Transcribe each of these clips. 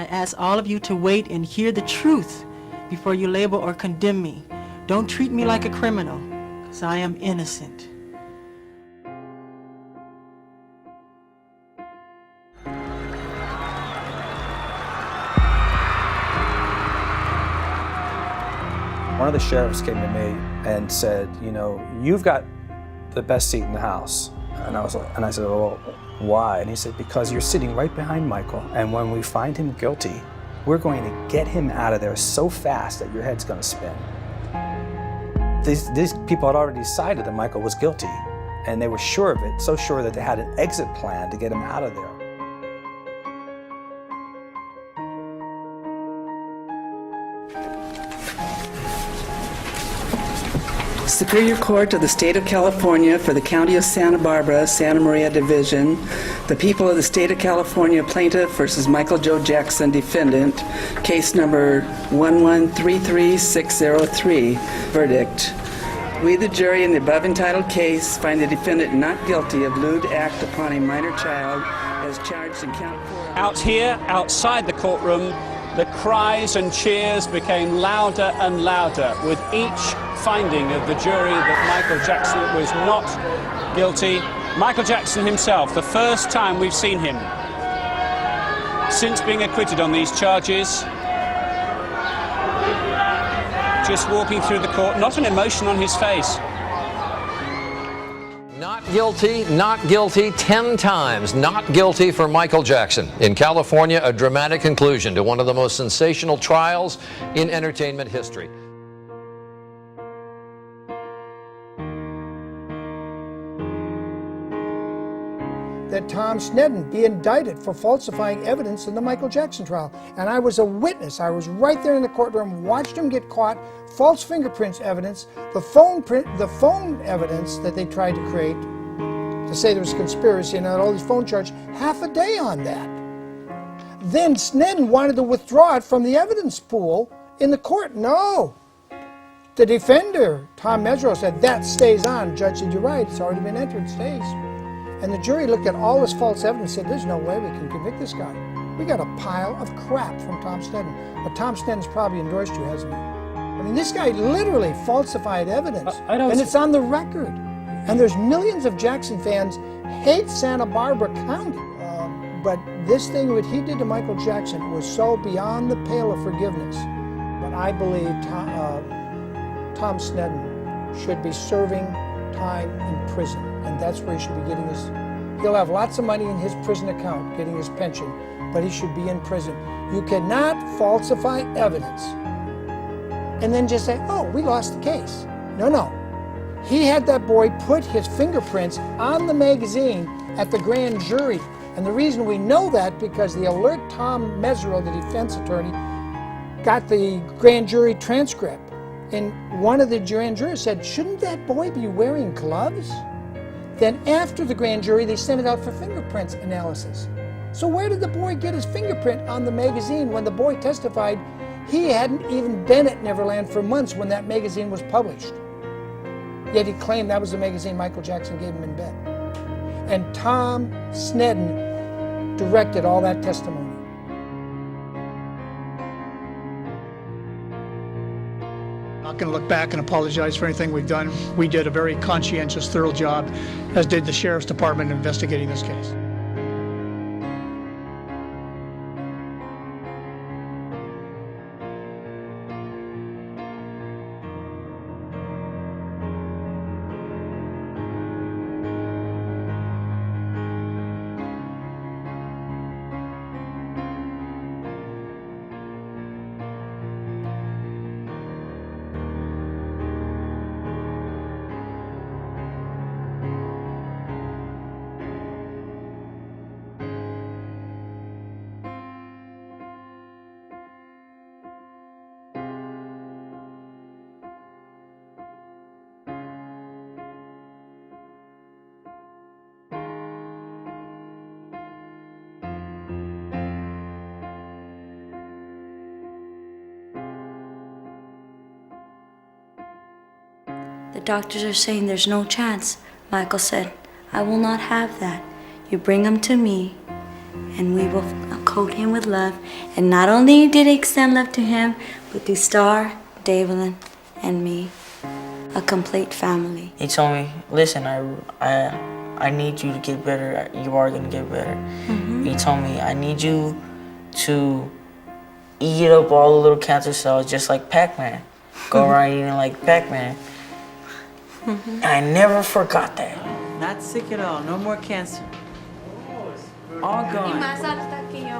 I ask all of you to wait and hear the truth before you label or condemn me. Don't treat me like a criminal, because I am innocent. One of the sheriffs came to me and said, you know, you've got the best seat in the house. And I said, well, why? And he said, because you're sitting right behind Michael, and when we find him guilty, we're going to get him out of there so fast that your head's going to spin. These people had already decided that Michael was guilty, and they were sure of it, so sure that they had an exit plan to get him out of there. Superior Court of the State of California for the County of Santa Barbara, Santa Maria Division. The people of the State of California, plaintiff versus Michael Joe Jackson, defendant. Case number 1133603. Verdict. We, the jury, in the above entitled case, find the defendant not guilty of lewd act upon a minor child as charged in count 4. Out here, outside the courtroom, the cries and cheers became louder and louder with each finding of the jury that Michael Jackson was not guilty. Michael Jackson himself, the first time we've seen him since being acquitted on these charges, just walking through the court, not an emotion on his face. Not guilty 10 times. Not guilty for Michael Jackson. In California, a dramatic conclusion to one of the most sensational trials in entertainment history. That Tom Sneddon be indicted for falsifying evidence in the Michael Jackson trial. And I was a witness. I was right there in the courtroom, watched him get caught, false fingerprints evidence, the phone evidence that they tried to create to say there was conspiracy and all these phone charges, half a day on that. Then Sneddon wanted to withdraw it from the evidence pool in the court. No. The defender, Tom Mesereau, said that stays on. Judge said, you're right, it's already been entered, it stays. And the jury looked at all this false evidence and said, there's no way we can convict this guy. We got a pile of crap from Tom Sneddon. But Tom Sneddon's probably endorsed you, hasn't he? I mean, this guy literally falsified evidence. And it's on the record. And there's millions of Jackson fans hate Santa Barbara County. But this thing that he did to Michael Jackson was so beyond the pale of forgiveness. But I believe Tom Sneddon should be serving time in prison. And that's where he should be getting his, he'll have lots of money in his prison account, getting his pension, but he should be in prison. You cannot falsify evidence and then just say, oh, we lost the case. No. He had that boy put his fingerprints on the magazine at the grand jury. And the reason we know that because the alert Tom Mesereau, the defense attorney, got the grand jury transcript. And one of the grand jurors said, shouldn't that boy be wearing gloves? Then after the grand jury, they sent it out for fingerprints analysis. So where did the boy get his fingerprint on the magazine when the boy testified he hadn't even been at Neverland for months when that magazine was published? Yet he claimed that was the magazine Michael Jackson gave him in bed. And Tom Sneddon directed all that testimony. I'm not going to look back and apologize for anything we've done. We did a very conscientious, thorough job, as did the Sheriff's Department investigating this case. The doctors are saying there's no chance. Michael said, I will not have that. You bring him to me and we will coat him with love. And not only did he extend love to him, but to Star, Davelin, and me. A complete family. He told me, listen, I need you to get better. You are going to get better. He told me, I need you to eat up all the little cancer cells just like Pac-Man. Go around eating like Pac-Man. And I never forgot that. Not sick at all. No more cancer. All gone.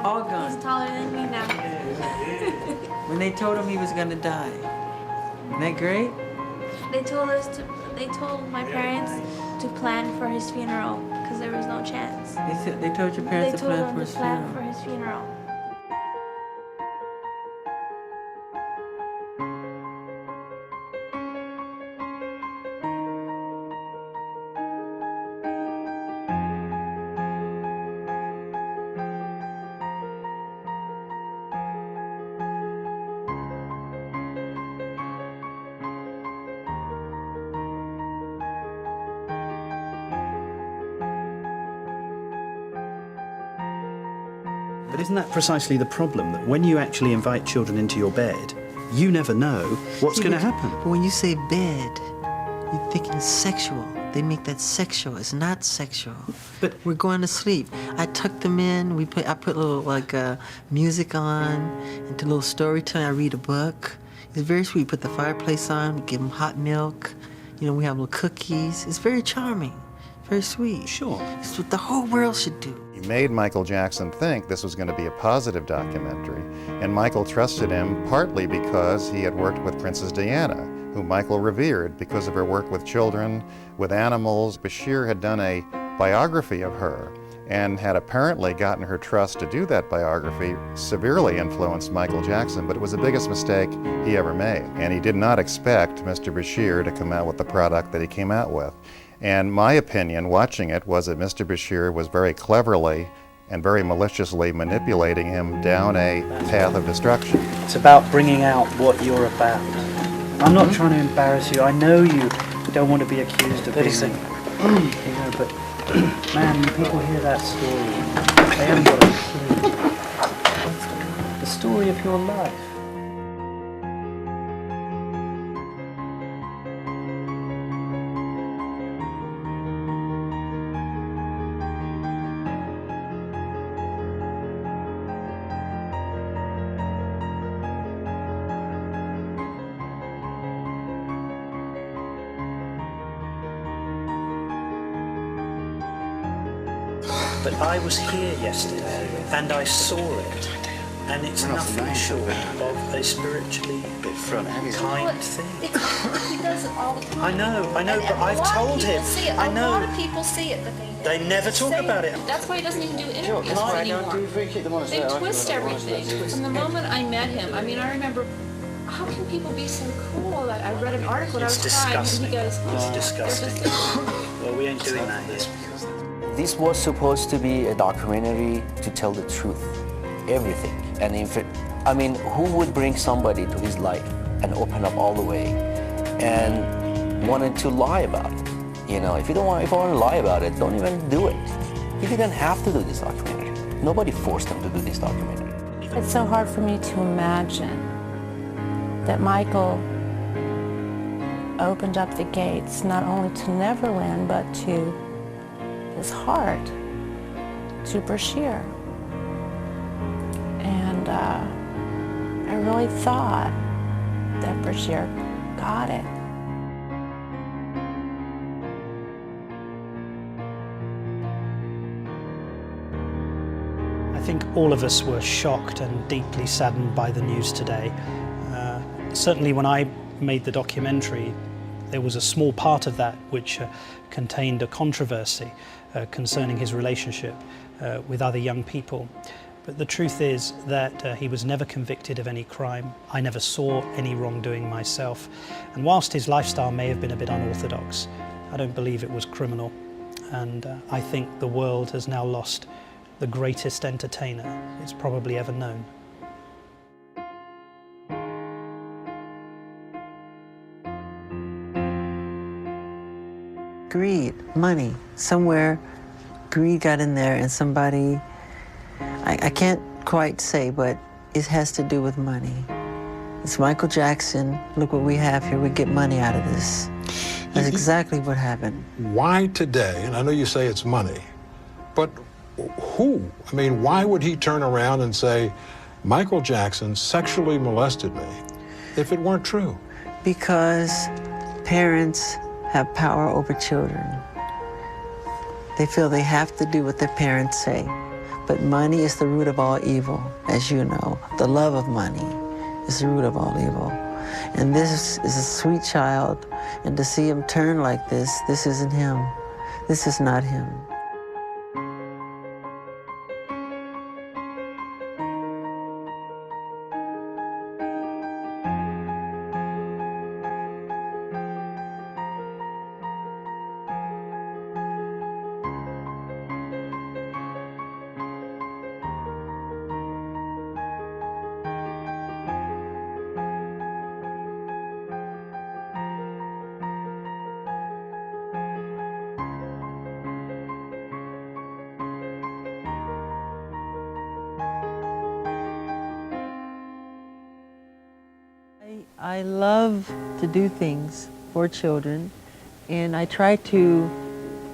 All gone. He's taller than me now. When they told him he was gonna die. Isn't that great? They told my parents to plan for his funeral because there was no chance. They told your parents to plan for his funeral. for his funeral. But isn't that precisely the problem, that when you actually invite children into your bed, you never know what's going to happen? But when you say bed, you're thinking sexual. They make that sexual. It's not sexual. But we're going to sleep. I tuck them in. I put a little music on, into a little storytelling. I read a book. It's very sweet. Put the fireplace on. We give them hot milk. You know, we have little cookies. It's very charming. Very sweet. Sure. It's what the whole world should do. He made Michael Jackson think this was going to be a positive documentary, and Michael trusted him partly because he had worked with Princess Diana, who Michael revered because of her work with children, with animals. Bashir had done a biography of her and had apparently gotten her trust to do that biography, severely influenced Michael Jackson, but it was the biggest mistake he ever made. And he did not expect Mr. Bashir to come out with the product that he came out with. And my opinion, watching it, was that Mr. Bashir was very cleverly and very maliciously manipulating him down a path of destruction. It's about bringing out what you're about. I'm not trying to embarrass you. I know you don't want to be accused of being... You know, but man, when people hear that story, they haven't got a clue. The story of your life. But I was here yesterday and I saw it, and it's nothing short of a spiritually kind thing. He does it all the time. I know, but I've told him. I know. A lot of people see it, but they never talk about it. That's why he doesn't even do interviews anymore. They twist everything. From the moment I met him, I mean, I remember, how can people be so cool? I read an article and I was crying, and he goes, It's disgusting. Well, we ain't doing that here. This was supposed to be a documentary to tell the truth, everything. And I mean, who would bring somebody to his life and open up all the way and wanted to lie about it? You know, if I want to lie about it, don't even do it. He didn't have to do this documentary. Nobody forced him to do this documentary. It's so hard for me to imagine that Michael opened up the gates not only to Neverland, but to his heart, to Bashir. And I really thought that Bashir got it. I think all of us were shocked and deeply saddened by the news today. Certainly when I made the documentary, there was a small part of that which contained a controversy concerning his relationship with other young people. But the truth is that he was never convicted of any crime. I never saw any wrongdoing myself. And whilst his lifestyle may have been a bit unorthodox, I don't believe it was criminal. And I think the world has now lost the greatest entertainer it's probably ever known. Greed, money, somewhere greed got in there and somebody, I can't quite say, but it has to do with money. It's Michael Jackson. Look what we have here. We get money out of this. That's exactly what happened. Why today? And I know you say it's money, but who? I mean, why would he turn around and say, Michael Jackson sexually molested me, if it weren't true? Because parents have power over children. They feel they have to do what their parents say. But money is the root of all evil, as you know. The love of money is the root of all evil. And this is a sweet child, and to see him turn like this isn't him. This is not him. I love to do things for children, and I try to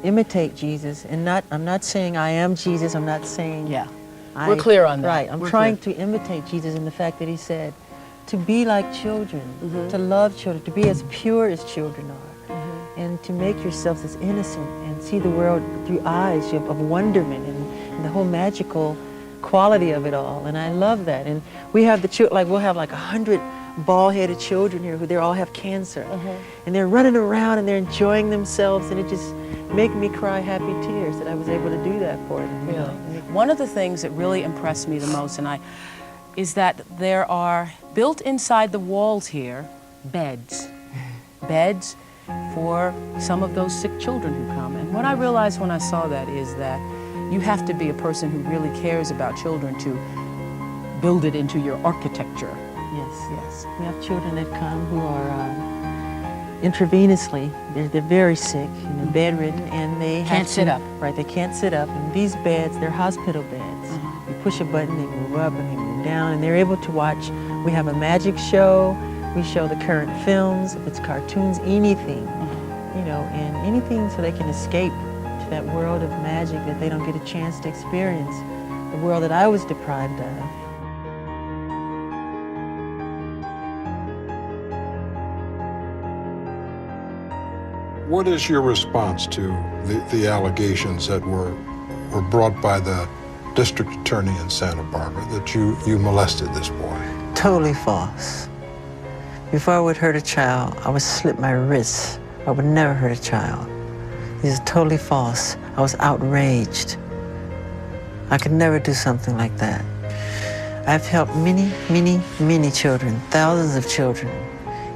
imitate Jesus. And I'm not saying I am Jesus. I'm not saying we're clear on that. Right. I'm trying to imitate Jesus in the fact that he said to be like children, to love children, to be as pure as children are, and to make yourselves as innocent and see the world through eyes of wonderment and the whole magical quality of it all. And I love that. And we have the children, like we'll have like 100 bald-headed children here who they all have cancer, and they're running around and they're enjoying themselves, and it just makes me cry happy tears that I was able to do that for them. Really. One of the things that really impressed me the most, is that there are built inside the walls here beds for some of those sick children who come. And what I realized when I saw that is that you have to be a person who really cares about children to build it into your architecture. Yes. We have children that come who are intravenously, they're very sick, and they're bedridden, and they Can't sit up. Right, they can't sit up. And these beds, they're hospital beds. You push a button, they move up and they move down, and they're able to watch. We have a magic show. We show the current films, if it's cartoons, anything, you know, and anything so they can escape to that world of magic that they don't get a chance to experience, the world that I was deprived of. What is your response to the allegations that were brought by the district attorney in Santa Barbara that you molested this boy? Totally false. Before I would hurt a child, I would slip my wrists. I would never hurt a child. These are totally false. I was outraged. I could never do something like that. I've helped many, many, many children, thousands of children.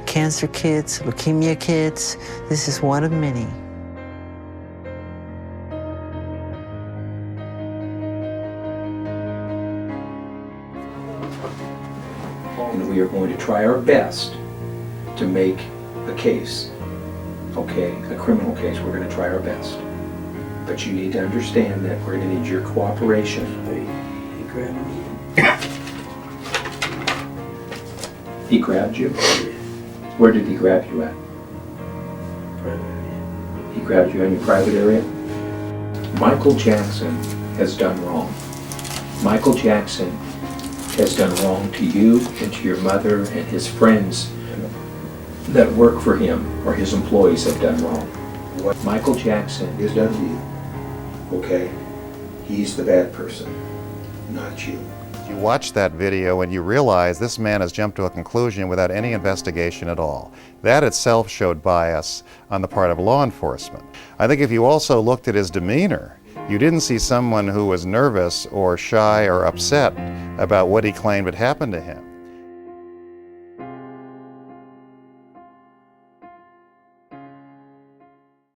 Cancer kids, leukemia kids. This is one of many. And we are going to try our best to make a case, okay, a criminal case. We're going to try our best. But you need to understand that we're going to need your cooperation. He grabbed me. He grabbed you? Where did he grab you at? Private area. He grabbed you in your private area? Michael Jackson has done wrong. Michael Jackson has done wrong to you and to your mother, and his friends that work for him or his employees have done wrong. What Michael Jackson has done to you, okay, he's the bad person, not you. You watch that video and you realize this man has jumped to a conclusion without any investigation at all. That itself showed bias on the part of law enforcement. I think if you also looked at his demeanor, you didn't see someone who was nervous or shy or upset about what he claimed had happened to him.